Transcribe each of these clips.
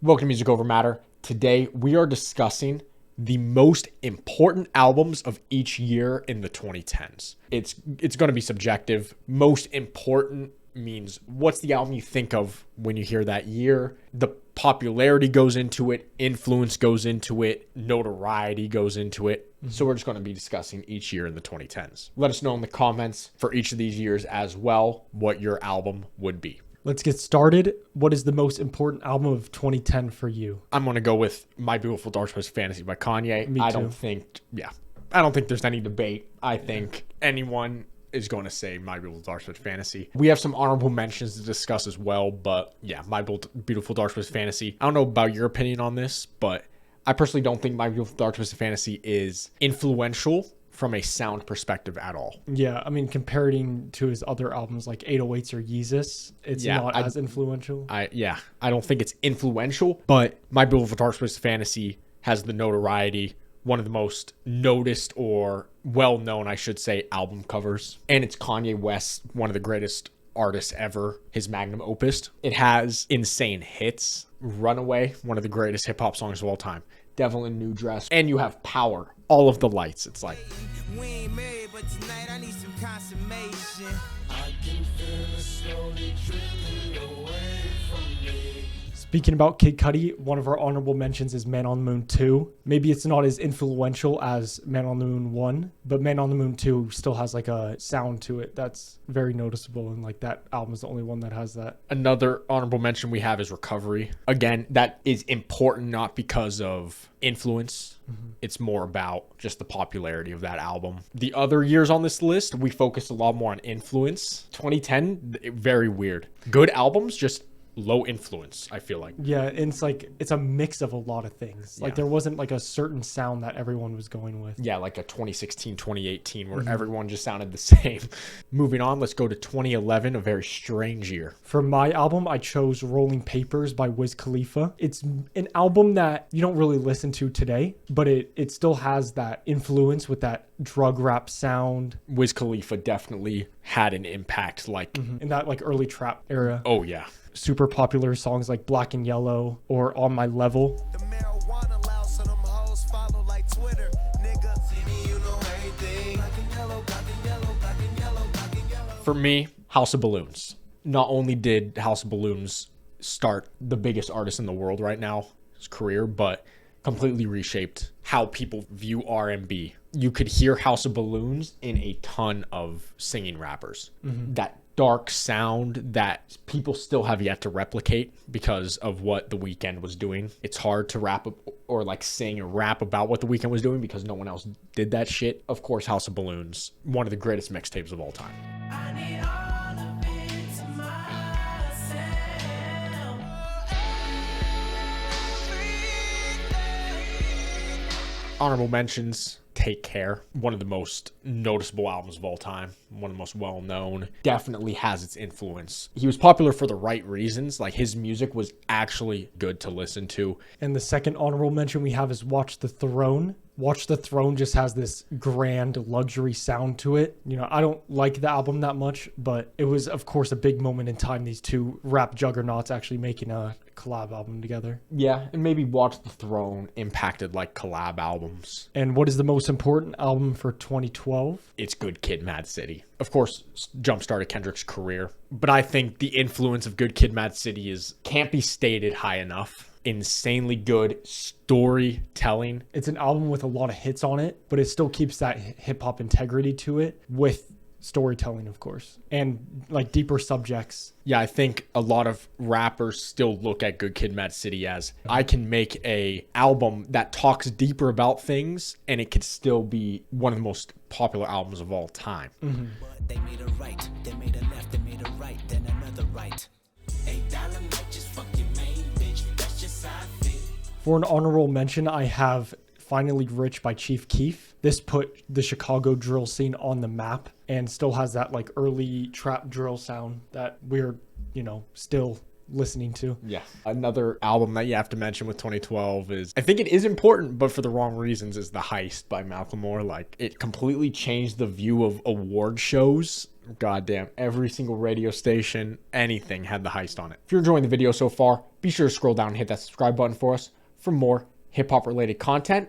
Welcome to Music Over Matter. Today we are discussing the most important albums of each year in the 2010s. It's going to be subjective. Most important means what's the album you think of when you hear that year. The popularity goes into it, influence goes into it, notoriety goes into it. So we're just going to be discussing each year in the 2010s. Let us know in the comments for each of these years as well what your album would be. Let's get started. What is the most important album of 2010 for you? I'm going to go with My Beautiful Dark Twisted Fantasy by Kanye. Me I too. don't think there's any debate. I think anyone is going to say My Beautiful Dark Twisted Fantasy. We have some honorable mentions to discuss as well, but yeah, My Beautiful Dark Twisted Fantasy. I don't know about your opinion on this, but I personally don't think My Beautiful Dark Twisted Fantasy is influential from a sound perspective at all. Yeah, I mean, comparing to his other albums like 808s or Yeezus, it's not as influential. I don't think it's influential, but My Beautiful Dark Twisted Fantasy has the notoriety, one of the most noticed or well-known, I should say, album covers. And it's Kanye West, one of the greatest artists ever, his magnum opus. It has insane hits. Runaway, one of the greatest hip-hop songs of all time. Devil in New Dress. And you have Power. All of the lights. It's like... We ain't married, but tonight I need some consummation. I can feel it slowly drifting away from me. Speaking about Kid Cudi, one of our honorable mentions is Man on the Moon 2. Maybe it's not as influential as Man on the Moon 1, but Man on the Moon 2 still has like a sound to it that's very noticeable, and like that album is the only one that has that. Another honorable mention we have is Recovery. Again, that is important not because of influence. It's more about just the popularity of that album. The other years on this list, we focused a lot more on influence. 2010, very weird. Good albums, just low influence, I feel like. Yeah, and it's a mix of a lot of things. Like there wasn't like a certain sound that everyone was going with. Yeah, like a 2016, 2018 where everyone just sounded the same. Moving on, let's go to 2011, a very strange year. For my album, I chose Rolling Papers by Wiz Khalifa. It's an album that you don't really listen to today, but it still has that influence with that drug rap sound. Wiz Khalifa definitely had an impact, like... In that like early trap era. Oh, yeah. Super popular songs like Black and Yellow or On My Level. The marijuana loud, so them hoes follow like Twitter. Nigga, see me, you know everything. Black and yellow, black and yellow, black and yellow, black and yellow. For me, House of Balloons. Not only did House of Balloons start the biggest artist in the world right now, his career, but completely reshaped how people view R&B. You could hear House of Balloons in a ton of singing rappers. That dark sound that people still have yet to replicate because of what the Weeknd was doing. It's hard to rap or like sing or rap about what the Weeknd was doing because no one else did that shit. Of course, House of Balloons, one of the greatest mixtapes of all time. I need all of it to myself. Honorable mentions, Take Care, one of the most noticeable albums of all time, one of the most well-known, definitely has its influence. He was popular for the right reasons, like his music was actually good to listen to. And the second honorable mention we have is Watch the Throne. Watch the Throne just has this grand luxury sound to it. You know, I don't like the album that much, but it was, of course, a big moment in time, these two rap juggernauts actually making a collab album together. Yeah, and maybe Watch the Throne impacted like collab albums. And what is the most important album for 2012? It's Good Kid, M.A.A.d City. Of course, jump-started Kendrick's career, but I think the influence of Good Kid, M.A.A.d City can't be stated high enough. Insanely good storytelling. It's an album with a lot of hits on it, but it still keeps that hip-hop integrity to it with storytelling, of course, and like deeper subjects. Yeah, I think a lot of rappers still look at Good Kid, M.A.A.d City as I can make a album that talks deeper about things and it could still be one of the most popular albums of all time. But they made a right, they made a left, they made a right, then another right. $8 night, just fuck your main bitch. That's just how I feel. For an honorable mention, I have Finally Rich by Chief Keef. This put the Chicago drill scene on the map and still has that like early trap drill sound that we're, still listening to. Yeah. Another album that you have to mention with 2012 is, I think it is important, but for the wrong reasons, is The Heist by Macklemore. Like, it completely changed the view of award shows Goddamn, every single radio station, anything had the heist on it. If you're enjoying the video so far, be sure to scroll down and hit that subscribe button for us for more hip-hop related content.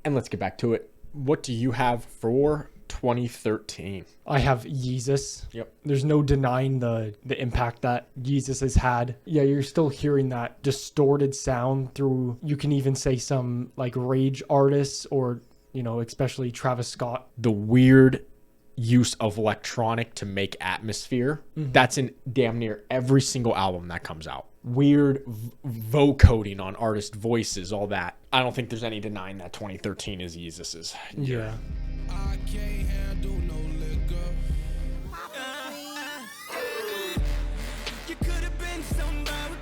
And let's get back to it. What do you have for 2013? I have Yeezus. Yep. There's no denying the impact that Yeezus has had. Yeah, you're still hearing that distorted sound through, you can even say some like rage artists or, you know, especially Travis Scott. The weird use of electronic to make atmosphere, that's in damn near every single album that comes out. Weird vocoding on artist voices, all that. I don't think there's any denying that 2013 is Yeezus'. Yeah. I can't handle no liquor. You could have been somebody,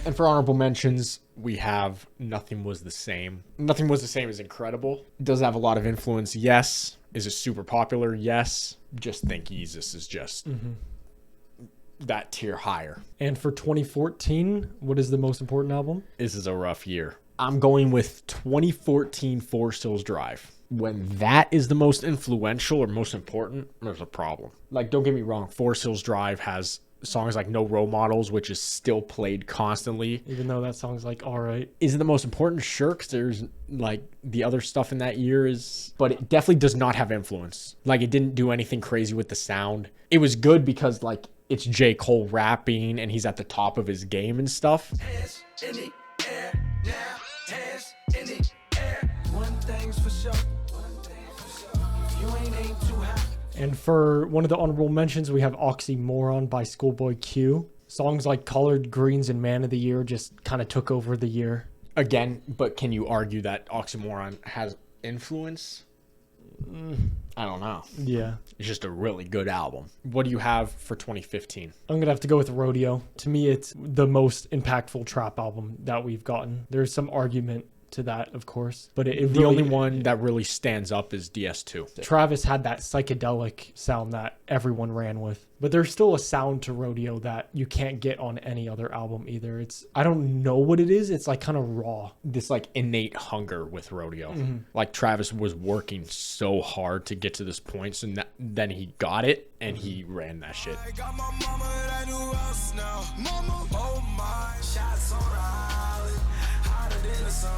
And for honorable mentions, we have Nothing Was the Same. Nothing Was the Same is incredible. It does have a lot of influence, yes. Is it super popular? Yes. Just think Yeezus is just that tier higher. And for 2014, what is the most important album? This is a rough year. I'm going with 2014 Forest Hills Drive. When that is the most influential or most important, there's a problem. Like, don't get me wrong, Forest Hills Drive has songs like No Role Models, which is still played constantly. Even though that song's like, all right. Is it the most important? Sure, because there's like the other stuff in that year is, but it definitely does not have influence. Like, it didn't do anything crazy with the sound. It was good because like it's J. Cole rapping and he's at the top of his game and stuff. hands in the air now. Hands in the air. One thing's for sure. You ain't too high. And for one of the honorable mentions, we have Oxymoron by Schoolboy Q. Songs like Colored Greens and Man of the Year just kind of took over the year. Again, but can you argue that Oxymoron has influence? I don't know. Yeah. It's just a really good album. What do you have for 2015? I'm going to have to go with Rodeo. To me, it's the most impactful trap album that we've gotten. There's some argument to that, of course, but it The really, only one that really stands up is DS2. Travis had that psychedelic sound that everyone ran with, but there's still a sound to Rodeo that you can't get on any other album either. I don't know what it is. It's like kind of raw. This like innate hunger with Rodeo. Like Travis was working so hard to get to this point, so then he got it and he ran that shit. I got my mama at a new house now. Mama, oh my. Shots on the island, hotter than the sun.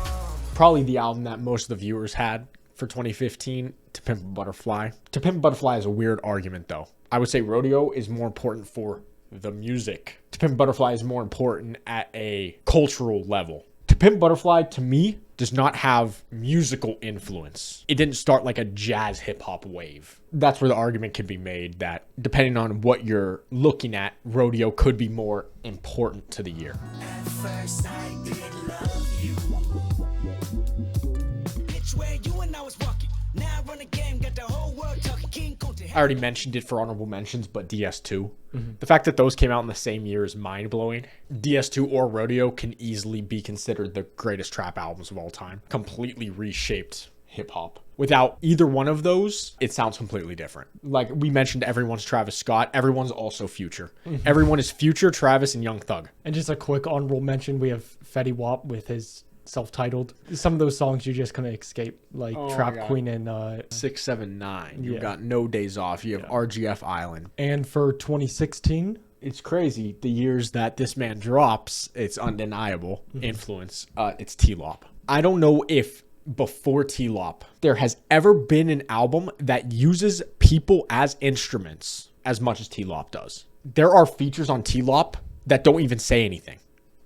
Probably the album that most of the viewers had for 2015, To Pimp a Butterfly. To Pimp a Butterfly is a weird argument though. I would say Rodeo is more important for the music. To Pimp a Butterfly is more important at a cultural level. To Pimp a Butterfly, to me, does not have musical influence. It didn't start like a jazz hip hop wave. That's where the argument can be made that depending on what you're looking at, Rodeo could be more important to the year. At first I did love you. Bitch, where you and I was walking. Now I run a game, got the whole world talking. King Kunta. I already mentioned it for honorable mentions, but DS2. The fact that those came out in the same year is mind-blowing. DS2 or Rodeo can easily be considered the greatest trap albums of all time. Completely reshaped hip-hop. Without either one of those, it sounds completely different. Like we mentioned, everyone's Travis Scott. Everyone's also Future. Everyone is Future, Travis, and Young Thug. And just a quick honorable mention, we have Fetty Wap with his self-titled. Some of those songs you just couldn't escape, like Trap God. Queen and 679. You Yeah. got No Days Off. You have RGF Island. and for 2016, It's crazy. The years that this man drops, it's undeniable influence. It's T-Lop. I don't know if before T-Lop there has ever been an album that uses people as instruments as much as T-Lop does. There are features on T-Lop that don't even say anything.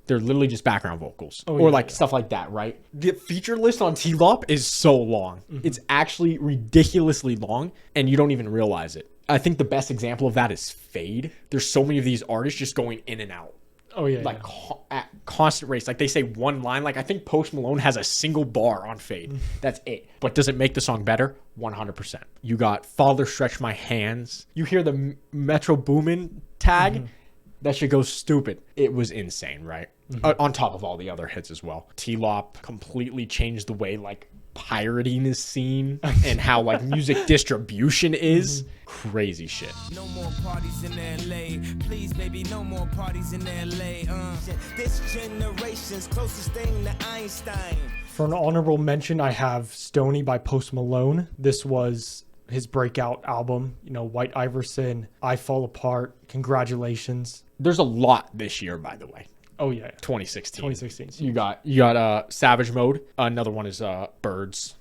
They're literally just background vocals or like stuff like that, right? The feature list on T-Lop is so long. It's actually ridiculously long and you don't even realize it. I think the best example of that is Fade. There's so many of these artists just going in and out. Like at constant race. Like they say one line. Like I think Post Malone has a single bar on Fade. That's it. But does it make the song better? 100%. You got Father Stretch My Hands. You hear the Metro Boomin tag. That shit goes stupid. It was insane, right? On top of all the other hits as well. T-Lop completely changed the way like pirating is seen and how like music distribution is. Crazy shit. No more parties in LA. Please, baby, no more parties in LA. This generation's closest thing to Einstein. for an honorable mention, I have Stoney by Post Malone. This was his breakout album, you know, White Iverson, I Fall Apart, Congratulations. There's a lot this year, by the way. Oh yeah, 2016. 2016. You got Savage Mode. Another one is Birds.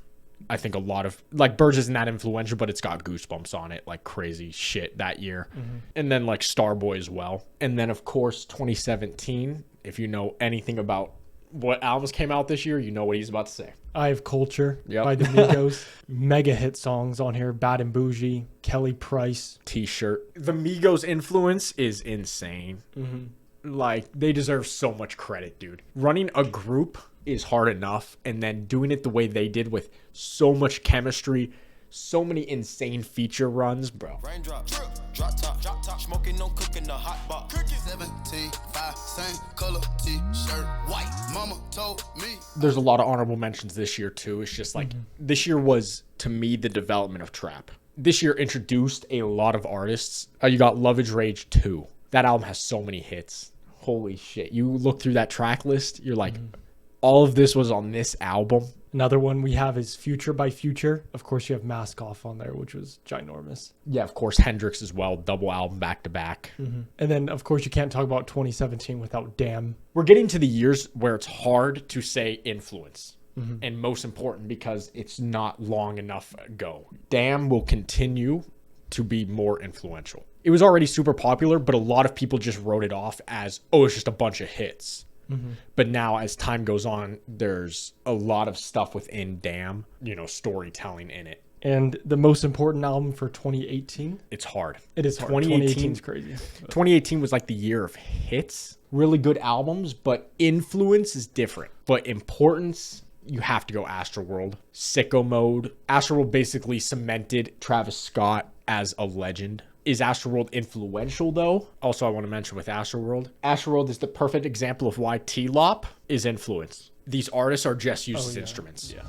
I think a lot of like Birds isn't that influential, but it's got Goosebumps on it, like crazy shit that year. And then like Starboy as well. And then of course 2017. If you know anything about what albums came out this year, you know what he's about to say. I Have Culture Yep. by the Migos. Mega hit songs on here. Bad and Bougie, Kelly Price. T-shirt. The Migos influence is insane. Like they deserve so much credit, dude. Running a group is hard enough, and then doing it the way they did with so much chemistry, so many insane feature runs, bro. Raindrop, drop top, smoking, no cooking, the hot box. 17, 5, same color t-shirt, white. Mama told me. There's a lot of honorable mentions this year too. It's just like this year was to me the development of trap. This year introduced a lot of artists. You got Lovage Rage 2. That album has so many hits. Holy shit. You look through that track list, you're like, all of this was on this album. Another one we have is Future by Future. Of course, you have Mask Off on there, which was ginormous. Yeah, of course, Hendrix as well. Double album back to back. And then, of course, you can't talk about 2017 without Damn. We're getting to the years where it's hard to say influence. And most important because it's not long enough ago. Damn will continue to be more influential. It was already super popular, but a lot of people just wrote it off as, oh, it's just a bunch of hits. But now as time goes on, there's a lot of stuff within Damn, you know, storytelling in it. And the most important album for 2018. It's hard. It is hard. 2018 is crazy. 2018 was like the year of hits, really good albums, but influence is different. But importance, you have to go Astroworld. Sicko Mode. Astroworld basically cemented Travis Scott as a legend. Is Astroworld influential though? Also, I want to mention with Astroworld is the perfect example of why T-Lop is influence. These artists are just used as instruments. Yeah.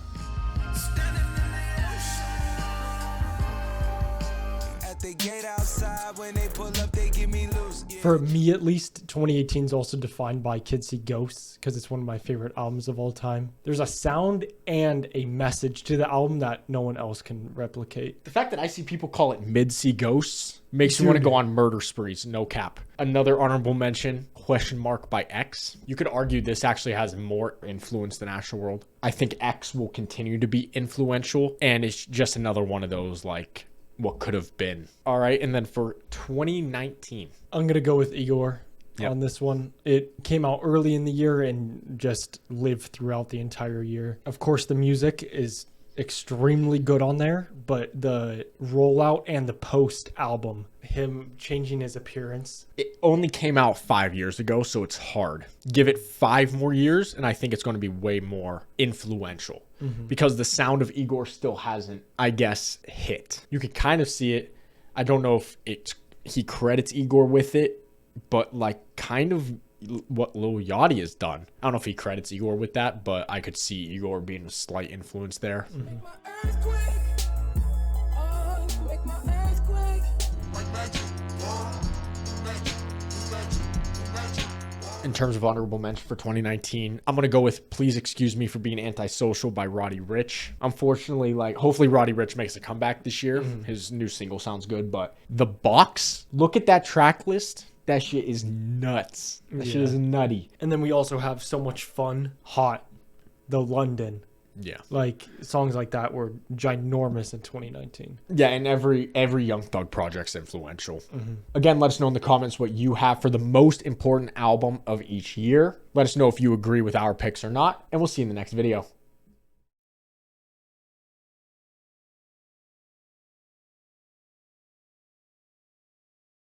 At the gate outside, when they pull up, they give me loose. For me, at least, 2018 is also defined by Kids See Ghosts because it's one of my favorite albums of all time. There's a sound and a message to the album that no one else can replicate. The fact that I see people call it mid-sea ghosts makes you want to go on murder sprees, no cap. Another honorable mention, Question Mark by X. You could argue this actually has more influence than Astroworld. I think X will continue to be influential, and it's just another one of those, like, what could have been. All right, and then for 2019. I'm going to go with Igor on this one. It came out early in the year and just lived throughout the entire year. Of course, the music is extremely good on there, but the rollout and the post album, him changing his appearance. It only came out 5 years ago, so it's hard. Give it 5 more years, and I think it's going to be way more influential because the sound of Igor still hasn't, I guess, hit. You could kind of see it. I don't know if he credits Igor with it, but like kind of what Lil Yachty has done. I don't know if he credits Igor with that, but I could see Igor being a slight influence there. In terms of honorable mention for 2019, I'm going to go with Please Excuse Me for Being Antisocial by Roddy Ricch. Unfortunately, like, hopefully Roddy Ricch makes a comeback this year. His new single sounds good, but The Box, look at that track list. That shit is nuts. That shit is nutty. And then we also have So Much Fun, Hot, The London. Yeah. Like, songs like that were ginormous in 2019. Yeah, and every Young Thug project's influential. Again, let us know in the comments what you have for the most important album of each year. Let us know if you agree with our picks or not, and we'll see you in the next video.